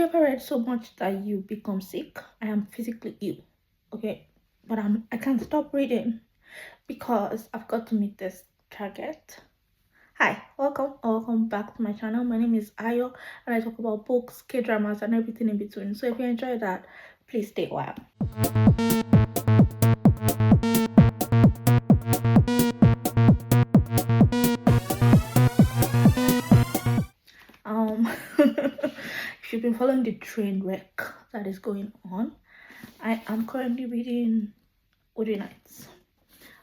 you ever read so much that you become sick? I am physically ill, okay, but I can't stop reading because I've got to meet this target. Hi, welcome back to my channel. My name is Ayo, and I talk about books, K-dramas, and everything in between. So if you enjoy that, please stay a while. If you've been following the train wreck that is going on, I am currently reading Wuthering Heights.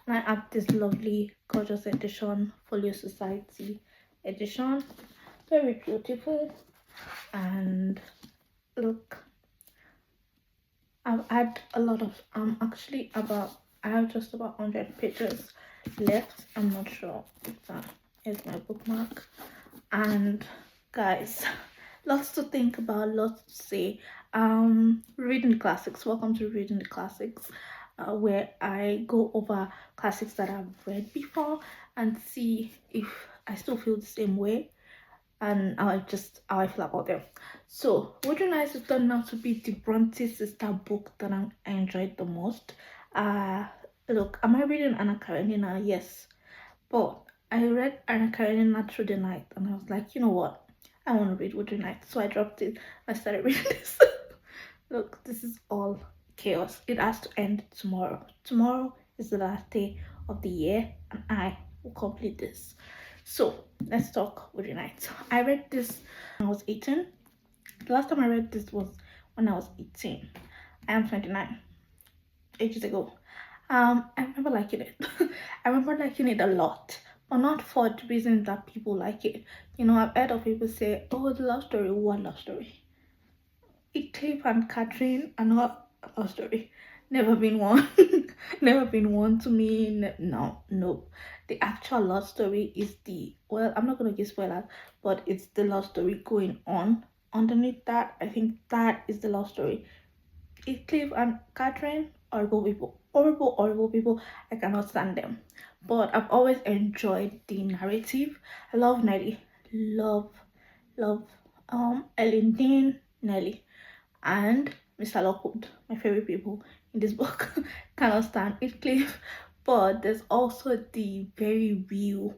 And I have this lovely, gorgeous edition, Folio Society edition. Very beautiful. And look, I've had a lot of, I have just about 100 pages left. I'm not sure if that is my bookmark. And guys, lots to think about, lots to say. Reading the classics. Welcome to Reading the Classics, where I go over classics that I've read before and see if I still feel the same way and how I feel about them. So Wuthering Heights has turned out to be the Bronte sister book that I enjoyed the most. Look, am I reading Anna Karenina? Yes, but I read Anna Karenina through the night and I was like, you know what, I want to read Wuthering Heights. So I dropped it. I started reading this. Look, this is all chaos. It has to end tomorrow. Tomorrow is the last day of the year and I will complete this. So let's talk Wuthering Heights. I read this when I was 18. The last time I read this was when I was 18. I am 29, ages ago. I remember liking it. I remember liking it a lot, but not for the reasons that people like it. You know, I've heard of people say, oh, the love story. What love story? Cliff and Catherine are not a love story. Never been one. Never been one to me. No. The actual love story is well, I'm not gonna give spoilers, but it's the love story going on underneath that. I think that is the love story. Cliff and Catherine, horrible people. Horrible people. I cannot stand them. But I've always enjoyed the narrative. I love Nelly. Love Ellen Dean, Nelly, and Mr. Lockwood, my favorite people in this book. Cannot stand Heathcliff, but there's also the very real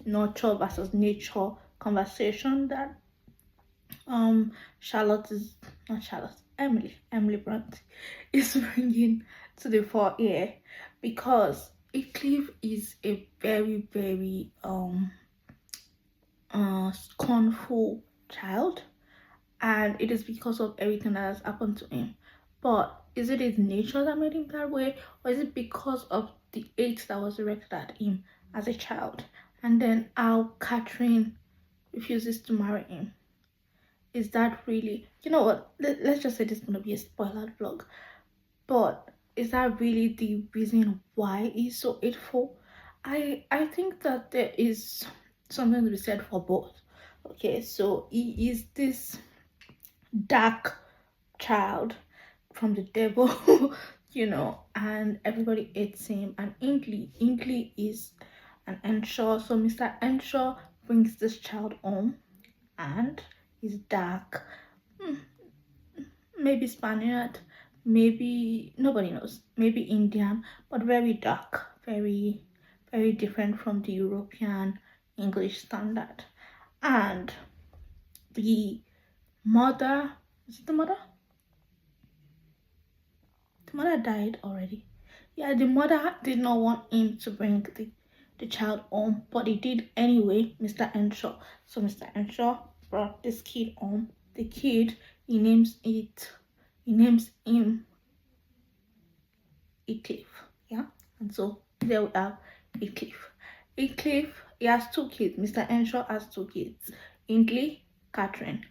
nurture versus nature conversation that Emily Brandt is bringing to the fore here, because Heathcliff is a very scornful child, and it is because of everything that has happened to him. But is it his nature that made him that way, or is it because of the hate that was directed at him as a child? And then how Catherine refuses to marry him. Is that really, you know what, let's just say this is going to be a spoiler vlog, but is that really the reason why he's so hateful? I think that there is something to be said for both. Okay, so he is this dark child from the devil, you know, and everybody hates him. And Inkley is an Enshaw. So Mr. Enshaw brings this child home, and he's dark, maybe Spaniard, maybe nobody knows, maybe Indian, but very dark, very different from the European English standard. And the mother, is it the mother? The mother died already. Yeah, the mother did not want him to bring the child home, but he did anyway, Mr. Enshaw. So Mr. Enshaw brought this kid home. The kid, he names him Heathcliff. Yeah, and so there we have Heathcliff. Heathcliff, he has two kids. Mr. Enshaw has two kids. Hindley, Catherine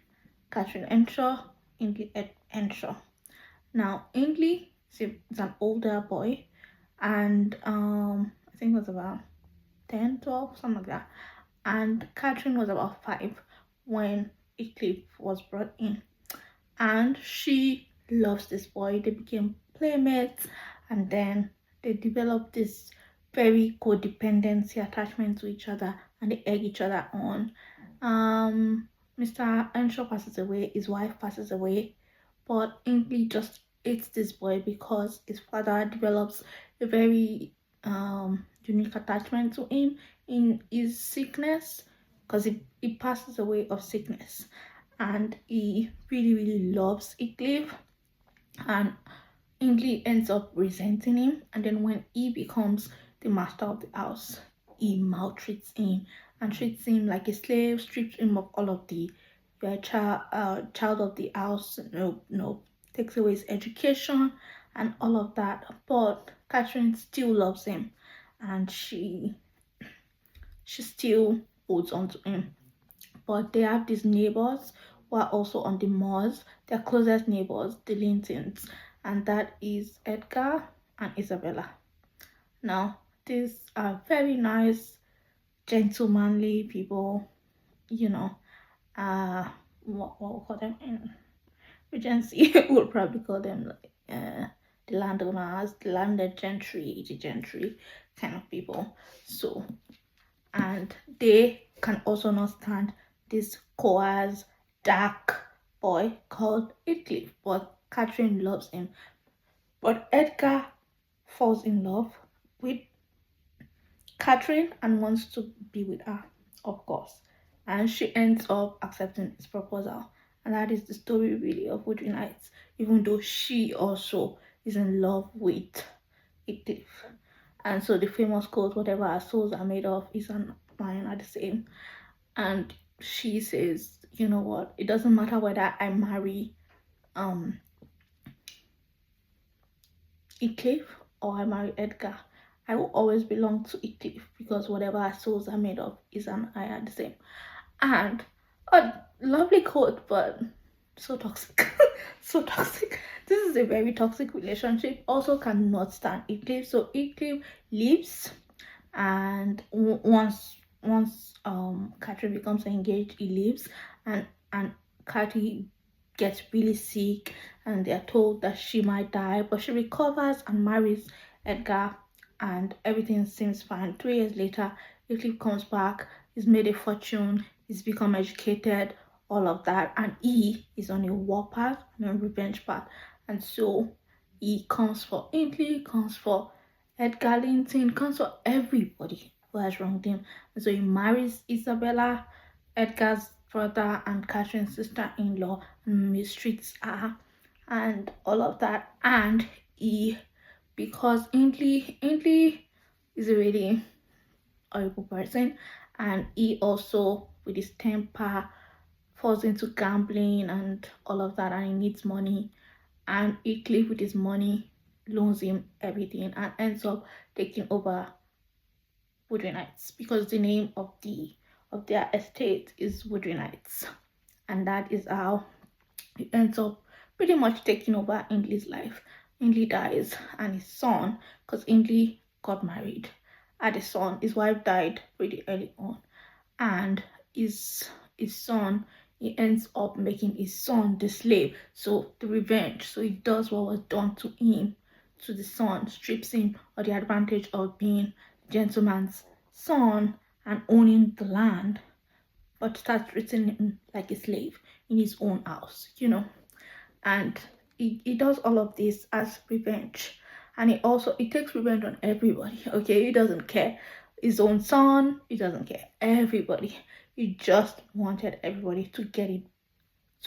Enshaw, Hindley Enshaw. Now Hindley is an older boy, and I think it was about 10, 12, something like that. And Catherine was about 5 when Heathcliff was brought in, and she loves this boy. They became playmates, and then they developed this very codependency attachment to each other, and they egg each other on. Mr. Earnshaw passes away, his wife passes away, but Ingley just hates this boy because his father develops a very unique attachment to him in his sickness, because he passes away of sickness, and he really really loves Heathcliff, and Ingley ends up resenting him, and then when he becomes the master of the house, he maltreats him and treats him like a slave, strips him of all of the child of the house, takes away his education and all of that. But Catherine still loves him, and she still holds on to him. But they have these neighbors who are also on the moors, their closest neighbors, the Lintons, and that is Edgar and Isabella. Now, these are very nice, gentlemanly people, you know. What we'll call them in Regency, we'll probably call them like the landowners, the landed gentry, the gentry kind of people. So, and they can also not stand this coarse, dark boy called Heathcliff, but Catherine loves him. But Edgar falls in love with Catherine and wants to be with her, of course. And she ends up accepting his proposal. And that is the story really of Wuthering Heights, even though she also is in love with Heathcliff. And so the famous quote, whatever our souls are made of is and mine are the same. And she says, you know what, it doesn't matter whether I marry um Heathcliff or I marry Edgar, I will always belong to Heathcliff because whatever our souls are made of is and I are the same. And a lovely quote, but so toxic. So toxic. This is a very toxic relationship. Also cannot stand Heathcliff. So Heathcliff leaves, and once Catherine becomes engaged, he leaves, and Cathy gets really sick, and they are told that she might die, but she recovers and marries Edgar, and everything seems fine. 3 years later, Heathcliff comes back. He's made a fortune. He's become educated. All of that, and he is on a war path and a revenge path, and so he comes for Italy, comes for Edgar Linton, comes for everybody who has wronged him. And so he marries Isabella, Edgar's brother and Catherine's sister-in-law, and mistreats her and all of that. And he, because Aintley is a really horrible person, and he also, with his temper, falls into gambling and all of that, and he needs money, and Heathcliff with his money loans him everything and ends up taking over Wuthering Heights, because the name of their estate is Wuthering Heights, and that is how he ends up pretty much taking over Ainley's life. Ainley dies, and his son, because Ainley got married, had a son. His wife died pretty early on, and his son, he ends up making his son the slave. So the revenge, so he does what was done to him, to the son, strips him of the advantage of being a gentleman's son and owning the land, but starts treating him like a slave in his own house, and he does all of this as revenge. And he takes revenge on everybody. Okay, he doesn't care his own son, he doesn't care everybody. He just wanted everybody to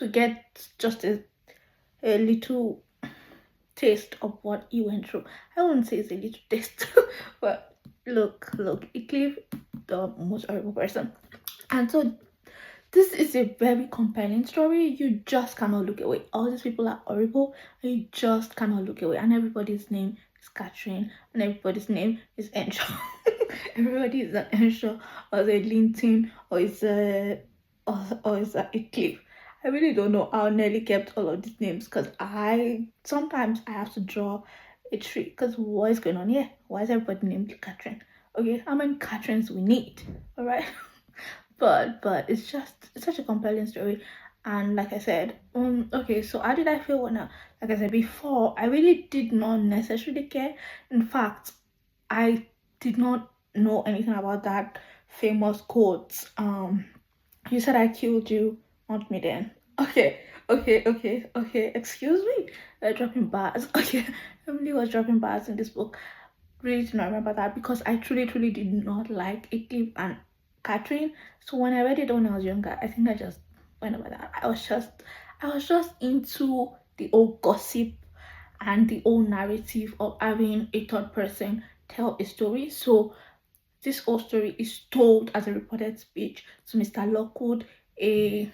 get just a little taste of what he went through. I wouldn't say it's a little taste, but look, Heathcliff, the most horrible person. And so this is a very compelling story. You just cannot look away. All these people are horrible, and you just cannot look away. And everybody's name is Catherine, and everybody's name is Earnshaw. Everybody is an Earnshaw, or a Linton, or is a Heathcliff. I really don't know how Nelly kept all of these names, because sometimes I have to draw a tree, because what is going on here? Why is everybody named Catherine? Okay, how many Catherines we need? All right. but it's such a compelling story. And like I said, okay, so how did I feel when like I said before, I really did not necessarily care. In fact, I did not know anything about that famous quote, you said I killed you want me then. Okay. Excuse me. Dropping bars. Okay, Emily was dropping bars in this book. Really do not remember that because I truly did not like Eclipse and Catherine. So when I read it when I was younger, I think I just went over that. I was just into the old gossip and the old narrative of having a third person tell a story. So this whole story is told as a reported speech to Mr. Lockwood, a,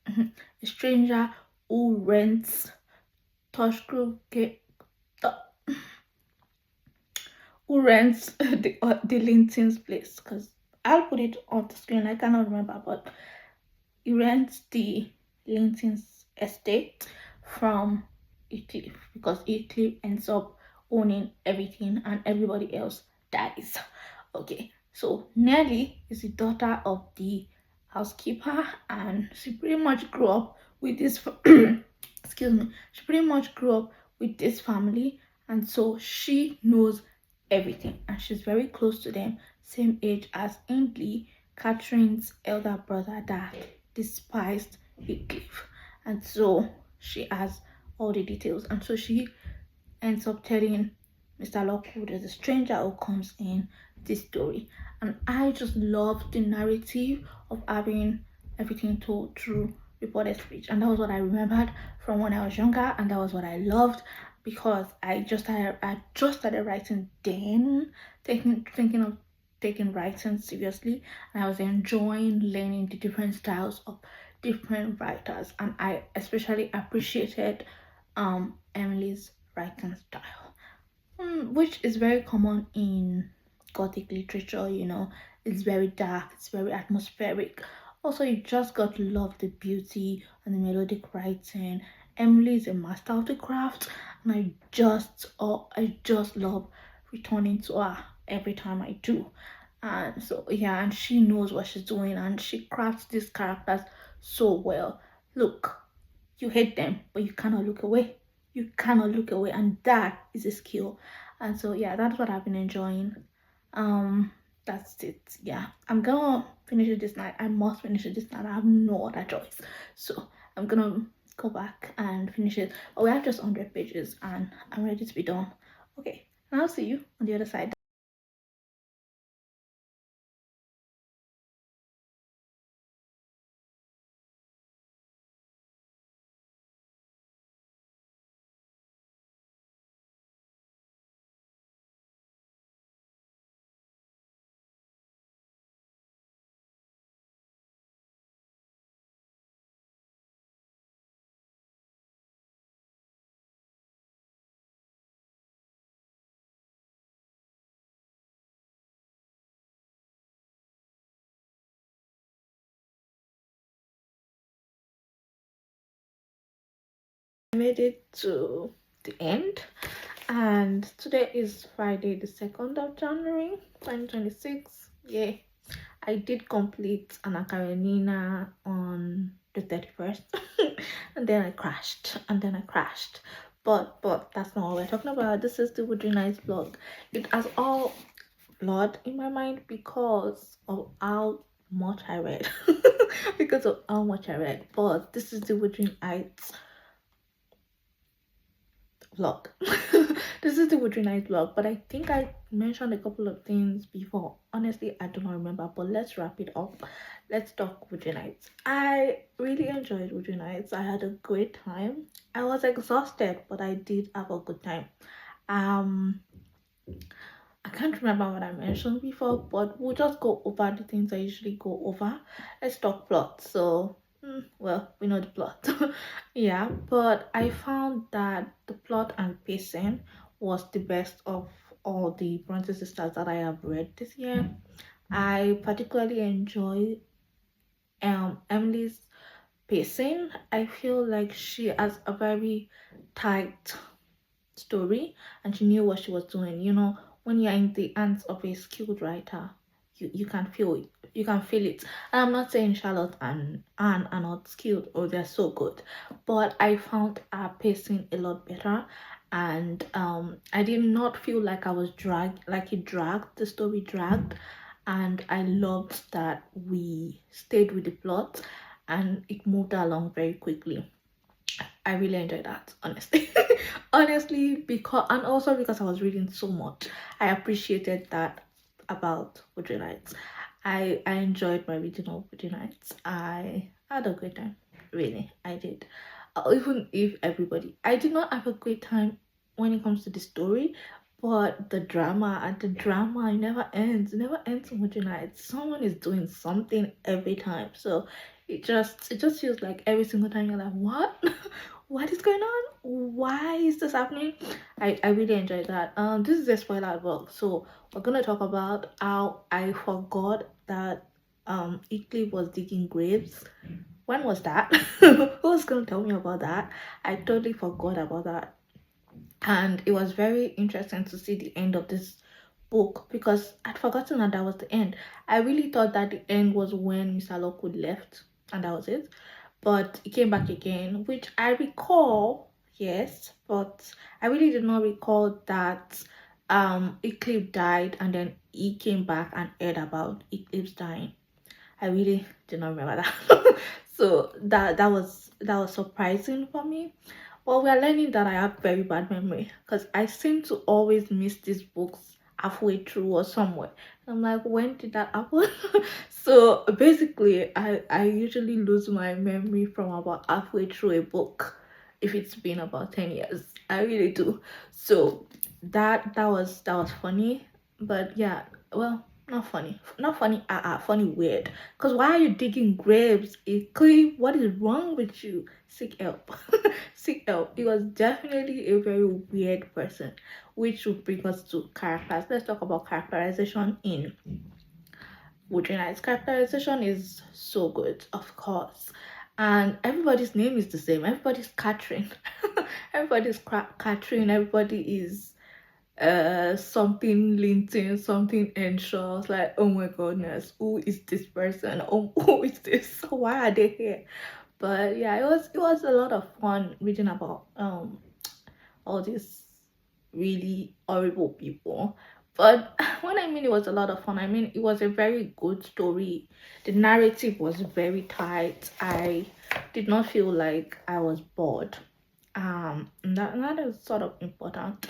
a stranger who rents Toshgrove uh, who rents the Linton's place, because I'll put it on the screen. I cannot remember, but he rents the Linton's estate from Eclipse because Eclipse ends up owning everything and everybody else dies. Okay, so Nellie is the daughter of the housekeeper, and she pretty much grew up with this. Excuse me. She pretty much grew up with this family, and so she knows everything, and she's very close to them, same age as Ainley, Catherine's elder brother that despised Heathcliff, and so she has all the details, and so she ends up telling Mr. Lockwood as a stranger who comes in this story. And I just love the narrative of having everything told through reported speech. And that was what I remembered from when I was younger, and that was what I loved because I just started writing then, thinking of taking writing seriously, and I was enjoying learning the different styles of different writers, and I especially appreciated Emily's writing style, which is very common in Gothic literature. It's very dark, it's very atmospheric. Also, you just got to love the beauty and the melodic writing. Emily is a master of the craft, and I just love returning to her every time I do. And so yeah, and she knows what she's doing, and she crafts these characters so well. Look, you hate them, but you cannot look away. You cannot look away, and that is a skill. And so yeah, that's what I've been enjoying. Um, that's it. Yeah, I'm gonna finish it this night. I must finish it this night. I have no other choice. So I'm gonna go back and finish it. Oh, we have just 100 pages, and I'm ready to be done. Okay, and I'll see you on the other side. I made it to the end, and today is Friday, the 2nd of January, 2026. Yeah, I did complete Anna Karenina on the 31st, and then I crashed. But that's not what we're talking about. This is the Wuthering Heights vlog. It has all blood in my mind because of how much I read. Because of how much I read. But this is the Wuthering Heights vlog. This is the Wuthering Heights vlog, but I think I mentioned a couple of things before. Honestly, I do not remember, but let's wrap it up. Let's talk Wuthering Heights. I really enjoyed Wuthering Heights. I had a great time. I was exhausted, but I did have a good time. um I can't remember what I mentioned before, but we'll just go over the things I usually go over. Let's talk plot. So, well, we know the plot. Yeah, but I found that the plot and pacing was the best of all the Bronte sisters that I have read this year. I particularly enjoy Emily's pacing. I feel like she has a very tight story, and she knew what she was doing. When you're in the hands of a skilled writer, you can feel it. You can feel it. And I'm not saying Charlotte and Anne are not skilled or they're so good, but I found her pacing a lot better, and I did not feel like I was dragged, like it dragged, the story dragged. And I loved that we stayed with the plot, and it moved along very quickly. I really enjoyed that, honestly. Honestly, because and also because I was reading so much, I appreciated that about Wuthering Heights. I enjoyed my reading of Wuthering Heights. I had a great time, really. I did. Even if everybody, I did not have a great time when it comes to the story, but the drama, it never ends. It never ends in Wuthering Heights. Someone is doing something every time, so it just feels like every single time you're like, what? What is going on? Why is this happening? I really enjoyed that. This is a spoiler book, so we're gonna talk about how I forgot that Eclipse was digging graves. When was that? Who's gonna tell me about that? I totally forgot about that. And it was very interesting to see the end of this book because I'd forgotten that was the end. I really thought that the end was when Mr. Lockwood left and that was it. But he came back again, which I recall, yes, but I really did not recall that Eclipse died and then he came back and heard about Eclipse dying. I really do not remember that. So that was surprising for me. Well, we are learning that I have very bad memory because I seem to always miss these books halfway through or somewhere. I'm like, when did that happen? So basically, I usually lose my memory from about halfway through a book if it's been about 10 years. I really do. So that was funny, but yeah, well, not funny, not funny, funny weird. Cause why are you digging graves? What is wrong with you? Seek help. Seek help. He was definitely a very weird person, which would bring us to characters. Let's talk about characterization in Wuthering Heights. Characterization is so good, of course. And everybody's name is the same. Everybody's Catherine. Everybody's Catherine. Everybody is something Linton, something Enshaw. It's like, oh my goodness, who is this person? Oh, who is this? Why are they here? But yeah, it was a lot of fun reading about all these really horrible people. But when I mean it was a lot of fun, I mean it was a very good story. The narrative was very tight. I did not feel like I was bored. And that is sort of important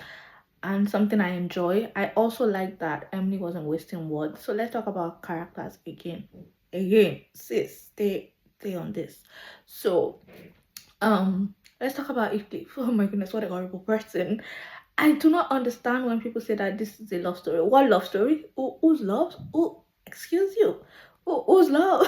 and something I enjoy. I also like that Emily wasn't wasting words. So let's talk about characters again. Again, sis, stay on this. So let's talk about Eclipse. Oh my goodness, what a horrible person. I do not understand when people say that this is a love story. What love story? Who's love? Who? Excuse you. Who's love?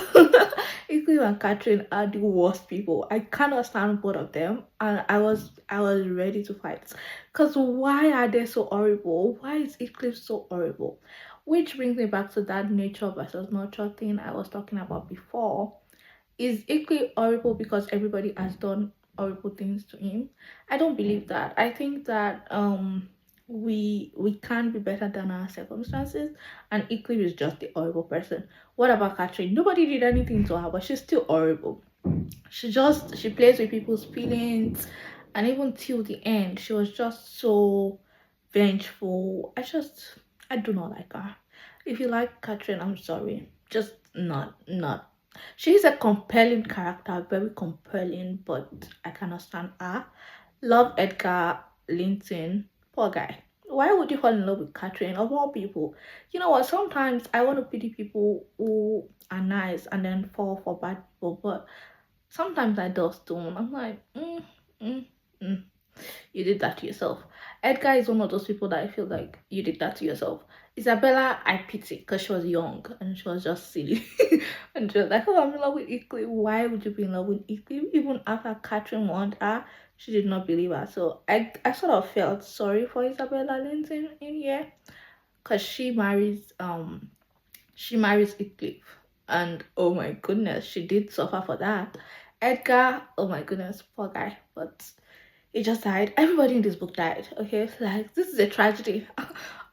Eclipse and Catherine are the worst people. I cannot stand both of them, and I was ready to fight. Cause why are they so horrible? Why is Eclipse so horrible? Which brings me back to that nature versus nurture thing I was talking about before. Is equally horrible because everybody has done horrible things to him? I don't believe that. I think that we can be better than our circumstances, and equally is just the horrible person. What about Catherine? Nobody did anything to her, but she's still horrible. She plays with people's feelings, and even till the end she was just so vengeful. I do not like her. If you like Catherine, I'm sorry, just not. She's a compelling character, very compelling, but I cannot stand her. Love Edgar Linton. Poor guy. Why would you fall in love with Catherine of all people? You know what, sometimes I want to pity people who are nice and then fall for bad people, but sometimes I just don't. I'm like, mm, mm. You did that to yourself. Edgar is one of those people that I feel like you did that to yourself. Isabella, I pity because she was young and she was just silly. And she was like, oh, I'm in love with Eclipse. Why would you be in love with Eclipse? Even after Catherine warned her, she did not believe her. So I sort of felt sorry for Isabella Linton in here because she marries Eclipse, and oh my goodness, she did suffer for that. Edgar, oh my goodness, poor guy, but he just died. Everybody in this book died. Okay, like this is a tragedy,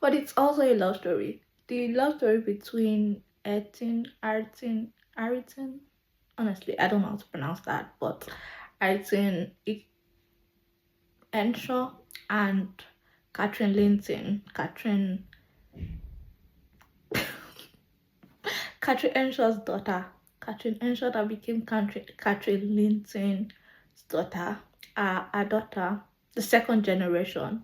but it's also a love story. The love story between Ariton. Honestly, I don't know how to pronounce that, but Ariton Enshaw and Catherine Linton. Catherine Enshaw's daughter, Catherine Henshaw that became Catherine Linton's daughter, our daughter, the second generation.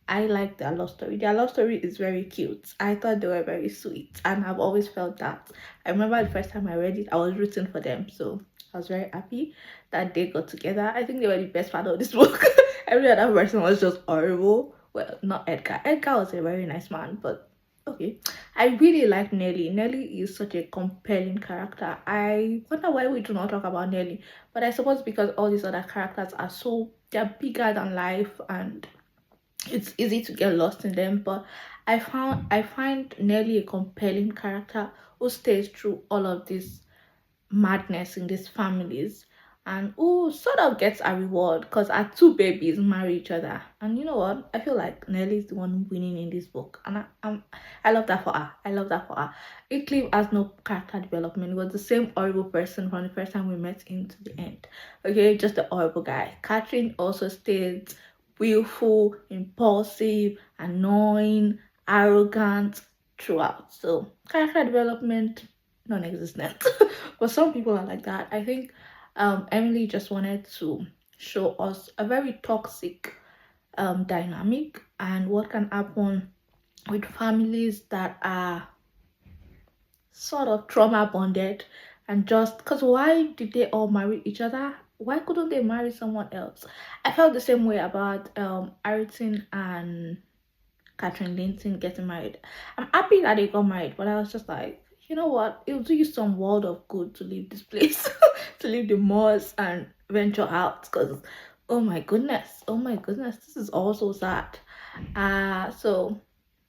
I like their love story. Their love story is very cute. I thought they were very sweet, and I've always felt that. I remember the first time I read it, I was rooting for them, so I was very happy that they got together. I think they were the best part of this book. Every other person was just horrible. Well, not Edgar. Edgar was a very nice man, but okay. I really like Nelly. Nelly is such a compelling character. I wonder why we do not talk about Nelly, but I suppose because all these other characters are so they're bigger than life and it's easy to get lost in them. But I find Nelly a compelling character who stays through all of this madness in these families and who sort of gets a reward because our two babies marry each other. And you know what, I feel like Nelly is the one winning in this book, and I love that for her. I love that for her. Eclipse has no character development. He was the same horrible person from the first time we met him to the end. Okay, just a horrible guy. Catherine also stays willful, impulsive, annoying, arrogant throughout. So character development non-existent. But some people are like that. I think Emily just wanted to show us a very toxic dynamic and what can happen with families that are sort of trauma bonded, and just because why did they all marry each other? Why couldn't they marry someone else? I felt the same way about Ariton and Catherine Linton getting married. I'm happy that they got married, but I was just like, you know what? It'll do you some world of good to leave this place, to leave the moors and venture out. Because, oh my goodness, this is all so sad. So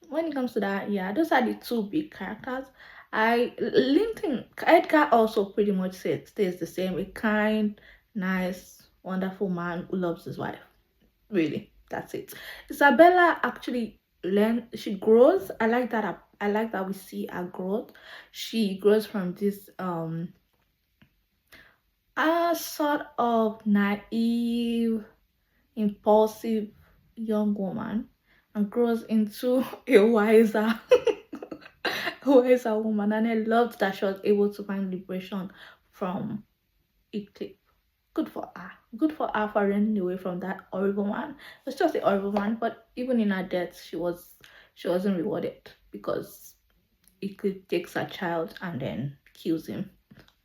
when it comes to that, yeah, those are the two big characters. Linton Edgar also pretty much stays the same. A kind, nice, wonderful man who loves his wife. Really, that's it. Isabella actually she grows. I like that we see her growth. She grows from this a sort of naive, impulsive young woman and grows into a wiser wiser woman. And I loved that she was able to find liberation from Eclipse. Good for her. Good for her for running away from that horrible man. It was just a horrible man, but even in her death, she wasn't rewarded because Eclipse takes her child and then kills him,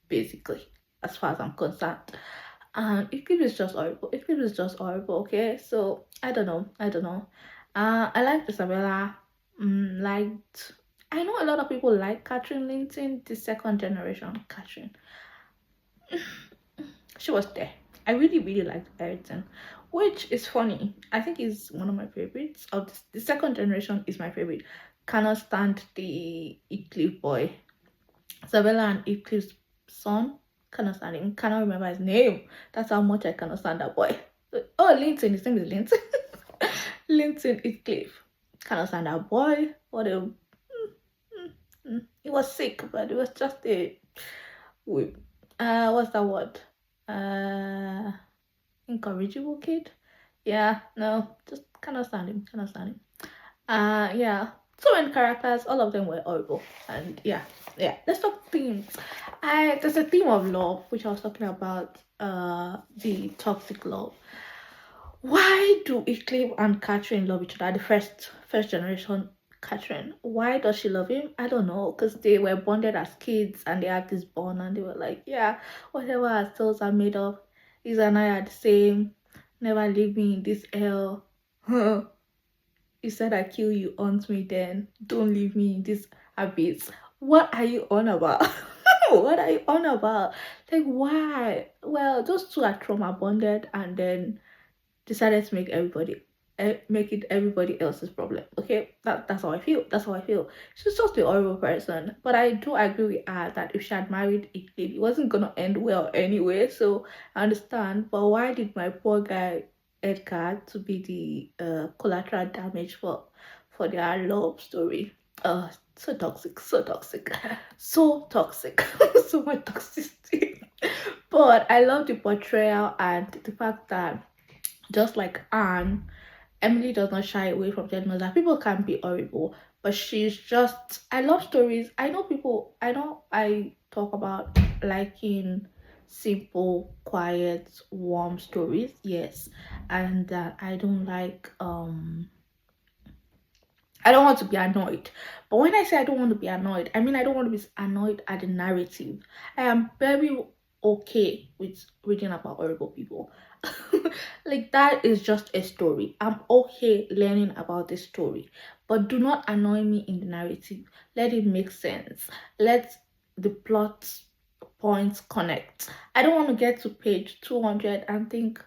basically, as far as I'm concerned. And Eclipse is just horrible. Eclipse is just horrible, okay? So I don't know. I don't know. I liked Isabella. Liked I know a lot of people like Catherine Linton, the second generation Catherine. She was there. I really, really liked Ayrton, which is funny. I think is one of my favorites. Of the second generation is my favorite. Cannot stand the Eclipse boy. Isabella and Eclipse son. Cannot stand him. Cannot remember his name. That's how much I cannot stand that boy. Oh, Linton. His name is Linton. Linton Eclipse. Cannot stand that boy. What a he was sick, but it was just a what's that word? Incorrigible kid. Yeah, no, just cannot stand him. Cannot stand him. Yeah. So many characters, all of them were horrible. And yeah. Let's talk themes. There's a theme of love, which I was talking about. The toxic love. Why do Eclipse and Catherine love each other? The first generation Catherine. Why does she love him? I don't know. Because they were bonded as kids and they had this bond and they were like, yeah, whatever our souls are made of, these and I are the same. Never leave me in this hell. You said I kill you, haunt me then. Don't leave me in this abyss. What are you on about? What are you on about? Like, why? Well, those two are trauma bonded and then decided to make it everybody else's problem. Okay, that's how I feel. That's how I feel. She's just a horrible person. But I do agree with her that if she had married Eclipse, it wasn't gonna end well anyway. So I understand. But why did my poor guy Edgar to be the collateral damage for their love story? So toxic, so toxic, so toxic, so much toxicity. But I love the portrayal and the fact that just like Anne, Emily does not shy away from telling us that people can be horrible, but she's just. I love stories. I know I talk about liking simple, quiet, warm stories. Yes, and that I don't like I don't want to be annoyed. But when I say I don't want to be annoyed, I mean I don't want to be annoyed at the narrative. I am very okay with reading about horrible people. Like that is just a story. I'm okay learning about this story. But do not annoy me in the narrative. Let it make sense. Let the plot points connect. I don't want to get to page 200 and think,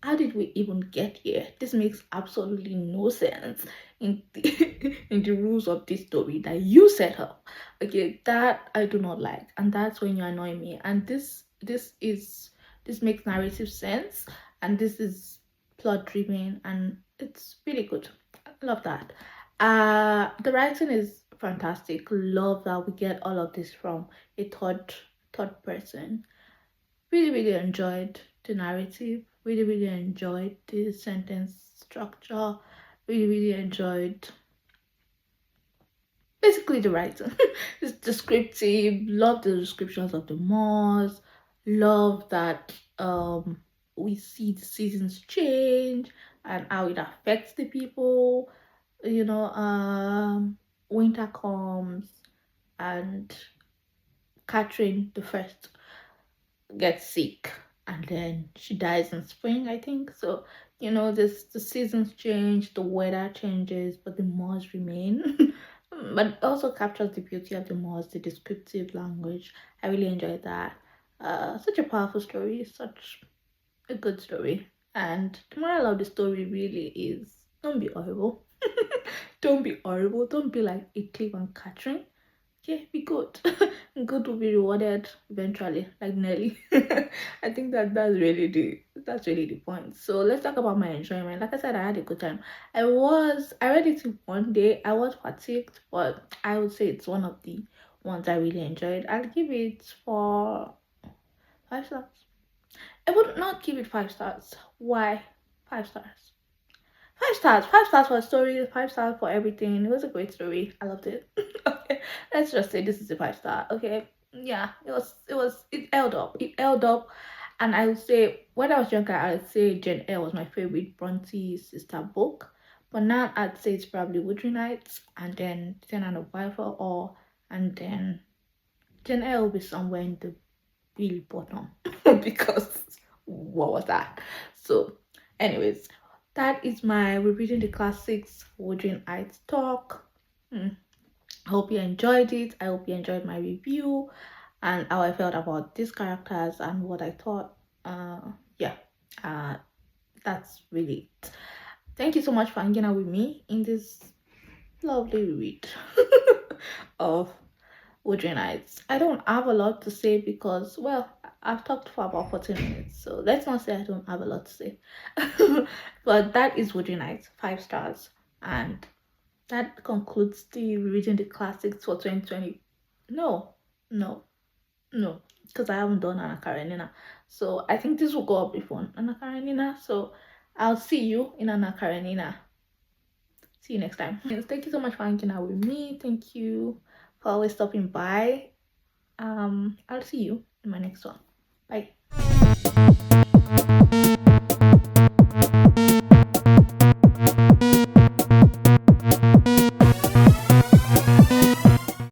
how did we even get here? This makes absolutely no sense in the, in the rules of this story that you set up. Okay, that I do not like, and that's when you annoy me. And this makes narrative sense, and this is plot driven, and it's really good. I love that. The writing is fantastic. Love that we get all of this from a third person. Really enjoyed the narrative, really enjoyed the sentence structure, really enjoyed basically the writing. It's descriptive, love the descriptions of the malls, love that we see the seasons change and how it affects the people. You know, winter comes and Catherine the first gets sick and then she dies in spring, I think. So, you know, the seasons change, the weather changes, but the moors remain. But it also captures the beauty of the moors, the descriptive language. I really enjoyed that. Such a powerful story, such a good story. And the moral of the story really is don't be horrible. Don't be horrible. Don't be like a Cliff and Catherine. Yeah, be good. Good will be rewarded eventually, like Nelly. I think that's really the point. So let's talk about my enjoyment. Like I said, I had a good time. I read it in one day. I was fatigued, but I would say it's one of the ones I really enjoyed. I'll give it for 5 stars. I would not give it 5 stars. Why 5 stars? 5 stars. 5 stars for the story. 5 stars for everything. It was a great story. I loved it. Okay, let's just say this is a 5 star. Okay, yeah, it held up. It held up, and I would say when I was younger, I'd say Jane Eyre was my favorite Bronte sister book. But now I'd say it's probably Wuthering Heights, and then Ten and a Wife or and then Jane Eyre will be somewhere in the real bottom because what was that? So, anyways, that is my repeating the classics Wuthering Heights talk. I hope you enjoyed it. I hope you enjoyed my review and how I felt about these characters and what I thought. Yeah, uh, that's really it. Thank you so much for hanging out with me in this lovely read of Wuthering Heights. I don't have a lot to say because, well, I've talked for about 40 minutes, so let's not say I don't have a lot to say. But that is Wuthering Heights, 5 stars, and that concludes the reading the classics for 2020. No, no, no, because I haven't done Anna Karenina. So I think this will go up before Anna Karenina. So I'll see you in Anna Karenina. See you next time. Yes, thank you so much for hanging out with me. Thank you for always stopping by. I'll see you in my next one. Bye.